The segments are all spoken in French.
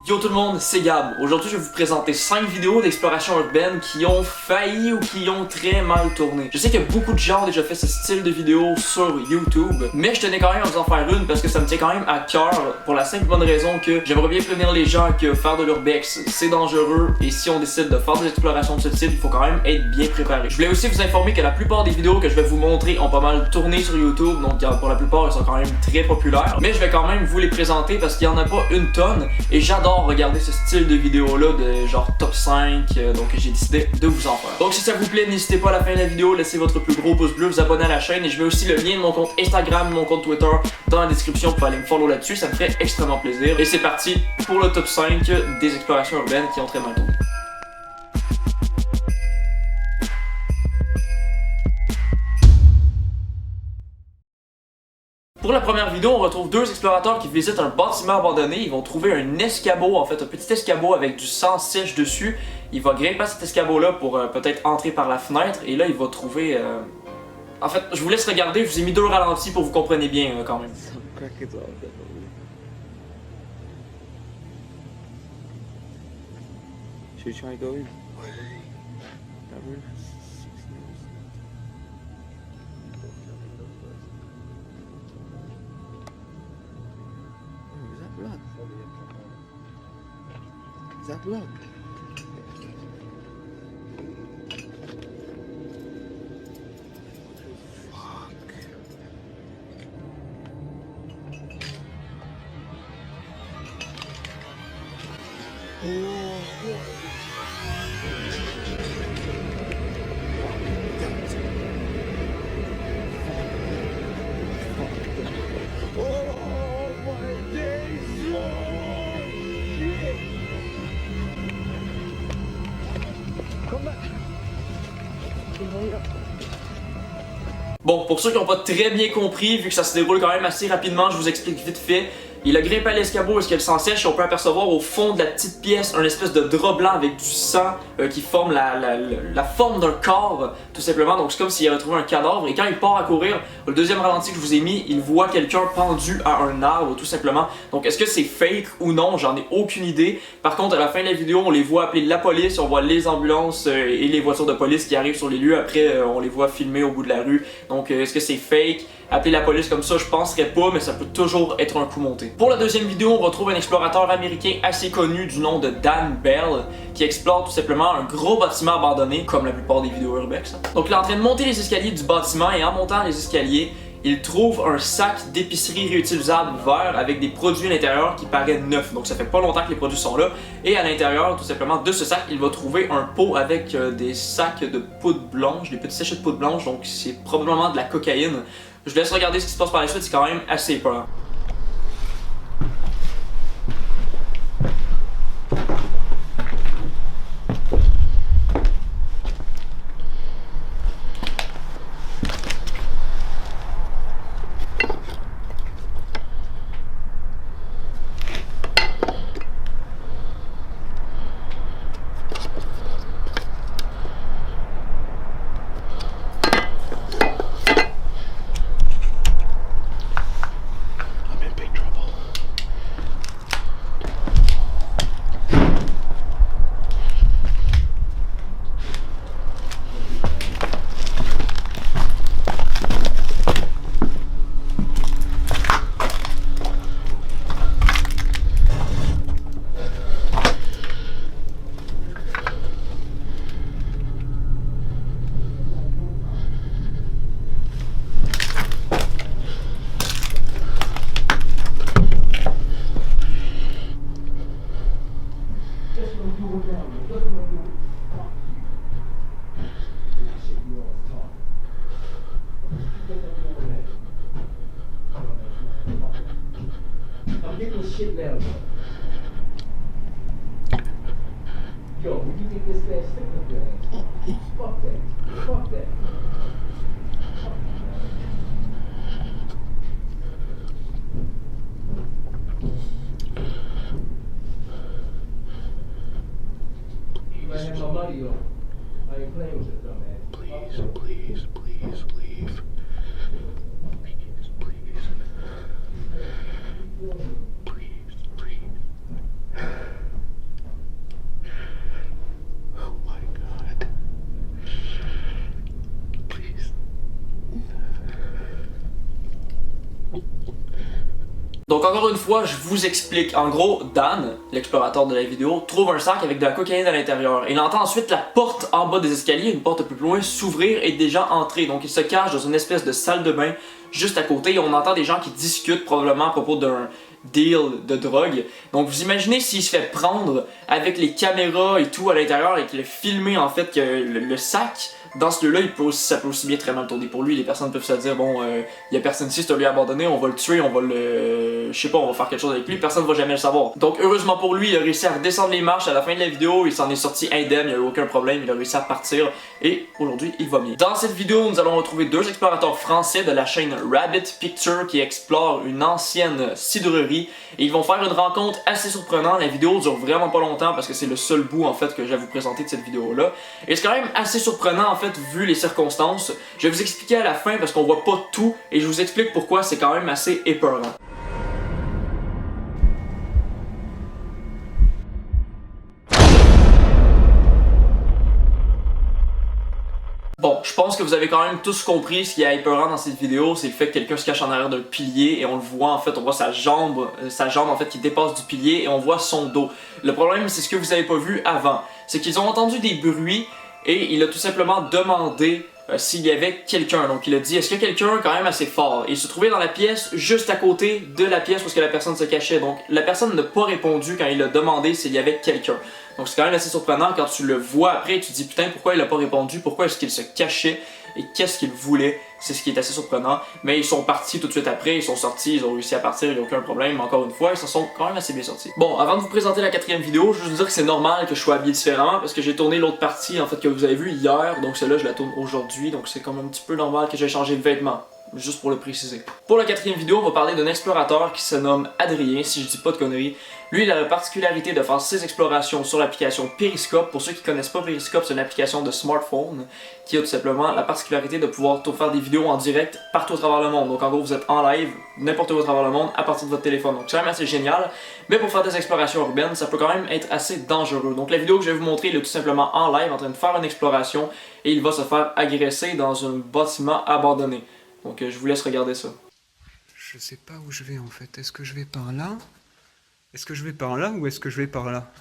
Yo tout le monde, c'est Gab. Aujourd'hui, je vais vous présenter 5 vidéos d'exploration urbaine qui ont failli ou qui ont très mal tourné. Je sais que beaucoup de gens ont déjà fait ce style de vidéo sur YouTube, mais je tenais quand même à vous en faire une parce que ça me tient quand même à cœur pour la simple bonne raison que j'aimerais bien prévenir les gens que faire de l'urbex, c'est dangereux et si on décide de faire des explorations de ce type, il faut quand même être bien préparé. Je voulais aussi vous informer que la plupart des vidéos que je vais vous montrer ont pas mal tourné sur YouTube, donc pour la plupart, elles sont quand même très populaires, mais je vais quand même vous les présenter parce qu'il y en a pas une tonne et j'adore regarder ce style de vidéo là de genre top 5, donc j'ai décidé de vous en faire. Donc si ça vous plaît, n'hésitez pas à la fin de la vidéo, laissez votre plus gros pouce bleu, vous abonner à la chaîne et je mets aussi le lien de mon compte Instagram, mon compte Twitter dans la description pour aller me follow là-dessus, ça me ferait extrêmement plaisir. Et c'est parti pour le top 5 des explorations urbaines qui ont très mal tourné. Pour la première vidéo, on retrouve deux explorateurs qui visitent un bâtiment abandonné. Ils vont trouver un escabeau, en fait un petit escabeau avec du sang sèche dessus. Il va grimper à cet escabeau-là pour peut-être entrer par la fenêtre. Et là, il va trouver... En fait, je vous laisse regarder, je vous ai mis deux ralentis pour que vous compreniez bien quand même. Should we try to go in? That room? Oh, is that blood? Is that blood? Bon, pour ceux qui n'ont pas très bien compris, vu que ça se déroule quand même assez rapidement, je vous explique vite fait. Il a grimpé à l'escabeau où il s'en sèche et on peut apercevoir au fond de la petite pièce un espèce de drap blanc avec du sang qui forme la forme d'un corps, tout simplement. Donc c'est comme s'il avait trouvé un cadavre et quand il part à courir, le deuxième ralenti que je vous ai mis, il voit quelqu'un pendu à un arbre, tout simplement. Donc est-ce que c'est fake ou non? J'en ai aucune idée. Par contre, à la fin de la vidéo, on les voit appeler la police, on voit les ambulances et les voitures de police qui arrivent sur les lieux. Après, on les voit filmer au bout de la rue. Donc est-ce que c'est fake? Appeler la police comme ça, je penserais pas, mais ça peut toujours être un coup monté. Pour la deuxième vidéo, on retrouve un explorateur américain assez connu du nom de Dan Bell qui explore tout simplement un gros bâtiment abandonné, comme la plupart des vidéos urbex. Donc il est en train de monter les escaliers du bâtiment et en montant les escaliers, il trouve un sac d'épicerie réutilisable vert avec des produits à l'intérieur qui paraît neuf. Donc ça fait pas longtemps que les produits sont là. Et à l'intérieur, tout simplement, de ce sac, il va trouver un pot avec des sacs de poudre blanche, des petits sachets de poudre blanche. Donc c'est probablement de la cocaïne. Je vous laisse regarder ce qui se passe par la suite, c'est quand même assez peur. I'm getting shit now. Yo, when you get this man stick up your ass. Fuck that. Fuck that. You might have my money on. I ain't playing with it, dumbass. Please, please, please leave. Please, please. Please, please. Donc encore une fois, je vous explique. En gros, Dan, l'explorateur de la vidéo, trouve un sac avec de la cocaïne à l'intérieur. Il entend ensuite la porte en bas des escaliers, une porte un peu plus loin, s'ouvrir et des gens entrer. Donc il se cache dans une espèce de salle de bain juste à côté et on entend des gens qui discutent probablement à propos d'un deal de drogue. Donc vous imaginez s'il se fait prendre avec les caméras et tout à l'intérieur et qu'il a filmé en fait que le sac. Dans ce lieu-là, ça peut aussi bien très mal tourner pour lui. Les personnes peuvent se dire, bon, il y a personne ici, c'est un lieu abandonné, on va le tuer, on va le... je sais pas, on va faire quelque chose avec lui, personne va jamais le savoir. Donc heureusement pour lui, il a réussi à redescendre les marches à la fin de la vidéo, il s'en est sorti indemne, il n'y a eu aucun problème, il a réussi à partir et aujourd'hui, il va bien. Dans cette vidéo, nous allons retrouver deux explorateurs français de la chaîne Rabbit Picture qui explorent une ancienne cidrerie et ils vont faire une rencontre assez surprenante. La vidéo dure vraiment pas longtemps parce que c'est le seul bout en fait que j'ai à vous présenter de cette vidéo-là. Et c'est quand même assez surprenant en fait vu les circonstances. Je vais vous expliquer à la fin parce qu'on voit pas tout et je vous explique pourquoi c'est quand même assez épeurant. Bon, je pense que vous avez quand même tous compris ce qui est épeurant dans cette vidéo, c'est le fait que quelqu'un se cache en arrière d'un pilier et on le voit en fait, on voit sa jambe en fait qui dépasse du pilier et on voit son dos. Le problème c'est ce que vous avez pas vu avant, c'est qu'ils ont entendu des bruits et il a tout simplement demandé s'il y avait quelqu'un. Donc il a dit, est-ce qu'il y a quelqu'un quand même assez fort? Et il se trouvait dans la pièce juste à côté de la pièce où la personne se cachait. Donc la personne n'a pas répondu quand il a demandé s'il y avait quelqu'un. Donc c'est quand même assez surprenant quand tu le vois après et tu te dis putain pourquoi il a pas répondu, pourquoi est-ce qu'il se cachait et qu'est-ce qu'il voulait, c'est ce qui est assez surprenant. Mais ils sont partis tout de suite après, ils sont sortis, ils ont réussi à partir, il n'y a aucun problème, encore une fois, ils s'en sont quand même assez bien sortis. Bon, avant de vous présenter la quatrième vidéo, je veux vous dire que c'est normal que je sois habillé différemment parce que j'ai tourné l'autre partie en fait que vous avez vu hier, donc celle-là je la tourne aujourd'hui, donc c'est quand même un petit peu normal que j'ai changé de vêtements. Juste pour le préciser. Pour la quatrième vidéo, on va parler d'un explorateur qui se nomme Adrien, si je dis pas de conneries. Lui, il a la particularité de faire ses explorations sur l'application Periscope. Pour ceux qui connaissent pas Periscope, c'est une application de smartphone qui a tout simplement la particularité de pouvoir faire des vidéos en direct partout à travers le monde. Donc en gros, vous êtes en live, n'importe où à travers le monde, à partir de votre téléphone. Donc c'est quand même assez génial. Mais pour faire des explorations urbaines, ça peut quand même être assez dangereux. Donc la vidéo que je vais vous montrer, il est tout simplement en live, en train de faire une exploration et il va se faire agresser dans un bâtiment abandonné. Donc je vous laisse regarder ça. Je sais pas où je vais en fait. Est-ce que je vais par là? Est-ce que je vais par là ou est-ce que je vais par là?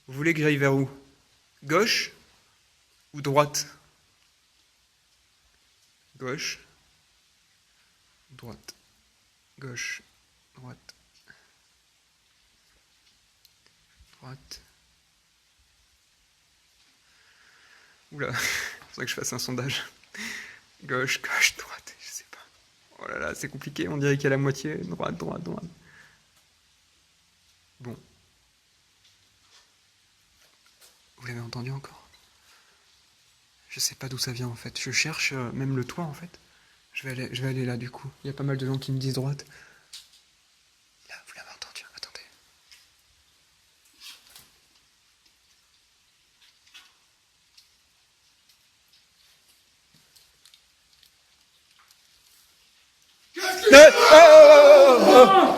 Vous voulez que j'aille vers où? Gauche ou droite? Gauche. Droite. Gauche. Droite. Droite. Oula, faudrait que je fasse un sondage. Gauche, gauche, droite, je sais pas. Oh là là, c'est compliqué, on dirait qu'il y a la moitié. Droite, droite, droite. Bon. Vous l'avez entendu encore? Je sais pas d'où ça vient en fait. Je cherche même le toit en fait. Je vais aller là du coup. Il y a pas mal de gens qui me disent droite. Là, vous l'avez entendu? Attendez.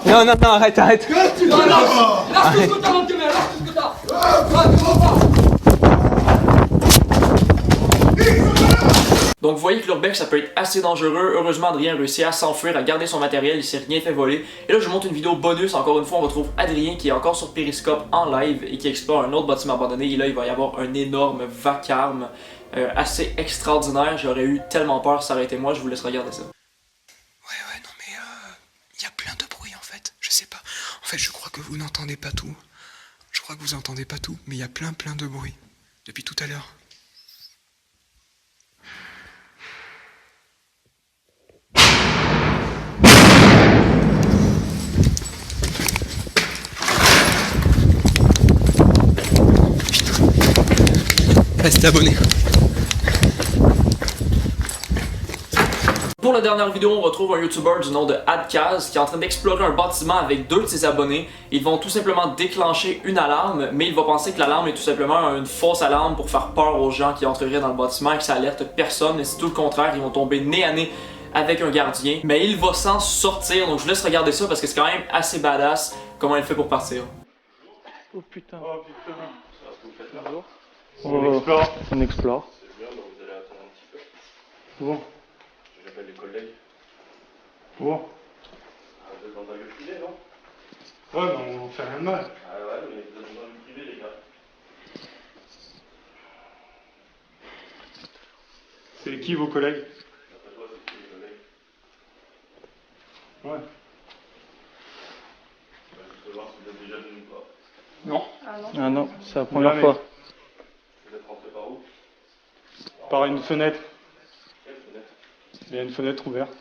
Non, non, non, arrête, arrête. Lâche tout ce que t'as dans le caméra, lâche tout ce que t'as. Donc vous voyez que l'urbex ça peut être assez dangereux. Heureusement Adrien a réussi à s'enfuir, à garder son matériel, il s'est rien fait voler. Et là je vous montre une vidéo bonus, encore une fois on retrouve Adrien qui est encore sur Periscope en live et qui explore un autre bâtiment abandonné. Et là il va y avoir un énorme vacarme assez extraordinaire. J'aurais eu tellement peur si ça aurait été moi, je vous laisse regarder ça. Ouais, non mais il y a plein de bruit en fait, je sais pas. En fait je crois que vous n'entendez pas tout. Je crois que vous entendez pas tout, mais il y a plein de bruit. Depuis tout à l'heure. Restez abonnés. Pour la dernière vidéo, on retrouve un YouTuber du nom de Adkaz qui est en train d'explorer un bâtiment avec deux de ses abonnés. Ils vont tout simplement déclencher une alarme, mais il va penser que l'alarme est tout simplement une fausse alarme pour faire peur aux gens qui entreraient dans le bâtiment et que ça alerte personne. Et c'est tout le contraire, ils vont tomber nez à nez avec un gardien. Mais il va s'en sortir, donc je vous laisse regarder ça parce que c'est quand même assez badass comment il fait pour partir. Oh putain. Oh putain. Bonjour. On explore. On explore. C'est bien, donc vous allez attendre un petit peu. Bon. J'appelle les collègues. Bon. Vous êtes dans un lieu privé, non? Ouais, mais on fait rien de mal. Ah ouais, mais vous êtes dans un lieu privé, les gars. C'est qui vos collègues? D'après toi, c'est qui les collègues? Ouais. Je veux savoir si vous êtes déjà venu ou pas. Non. Ah non, c'est la première Jamais. fois. Vous êtes rentré par où? Par une fenêtre. Quelle fenêtre? Il y a une fenêtre ouverte.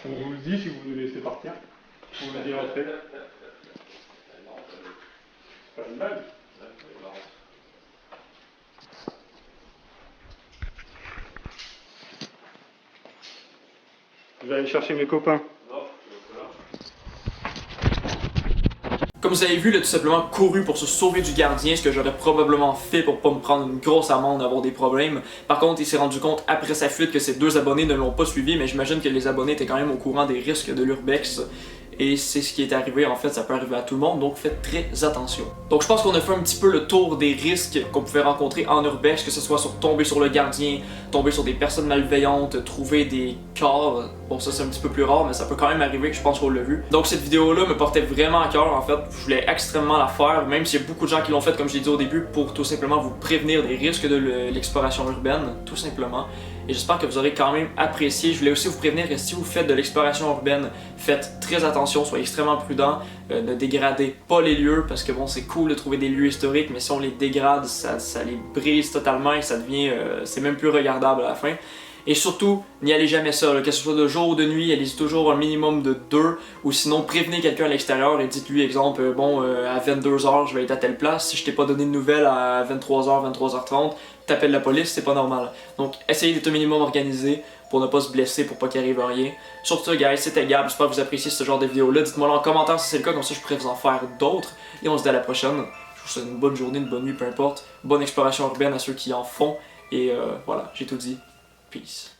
On vous le dit si vous nous laissez partir. On vous dit rentrer. Non, C'est pas une blague. c'est marrant. Je vais aller chercher mes copains. Non, c'est là. Comme vous avez vu, il a tout simplement couru pour se sauver du gardien, ce que j'aurais probablement fait pour pas me prendre une grosse amende, avoir des problèmes. Par contre, il s'est rendu compte après sa fuite que ses deux abonnés ne l'ont pas suivi, mais j'imagine que les abonnés étaient quand même au courant des risques de l'urbex. Et c'est ce qui est arrivé, en fait, ça peut arriver à tout le monde, donc faites très attention. Donc je pense qu'on a fait un petit peu le tour des risques qu'on pouvait rencontrer en urbex, que ce soit sur tomber sur le gardien, tomber sur des personnes malveillantes, trouver des corps. Bon, ça c'est un petit peu plus rare, mais ça peut quand même arriver, que je pense qu'on l'a vu. Donc cette vidéo-là me portait vraiment à cœur, en fait, je voulais extrêmement la faire, même s'il y a beaucoup de gens qui l'ont fait, comme je l'ai dit au début, pour tout simplement vous prévenir des risques de l'exploration urbaine, tout simplement. Et j'espère que vous aurez quand même apprécié. Je voulais aussi vous prévenir que si vous faites de l'exploration urbaine, faites très attention, soyez extrêmement prudents, ne dégradez pas les lieux, parce que bon, c'est cool de trouver des lieux historiques, mais si on les dégrade, ça les brise totalement et ça devient, c'est même plus regardable à la fin. Et surtout, n'y allez jamais seul, que ce soit de jour ou de nuit, allez toujours un minimum de 2, ou sinon prévenez quelqu'un à l'extérieur et dites-lui, exemple, à 22h, je vais être à telle place, si je t'ai pas donné de nouvelles à 23h, 23h30, t'appelles la police, c'est pas normal. Donc essayez d'être un minimum organisé pour ne pas se blesser, pour pas qu'il arrive rien. Sur ce, guys, c'était Gab, j'espère que vous appréciez ce genre de vidéo-là, dites-moi en commentaire si c'est le cas, comme ça je pourrais vous en faire d'autres, et on se dit à la prochaine. Je vous souhaite une bonne journée, une bonne nuit, peu importe, bonne exploration urbaine à ceux qui en font, et voilà, j'ai tout dit. Peace.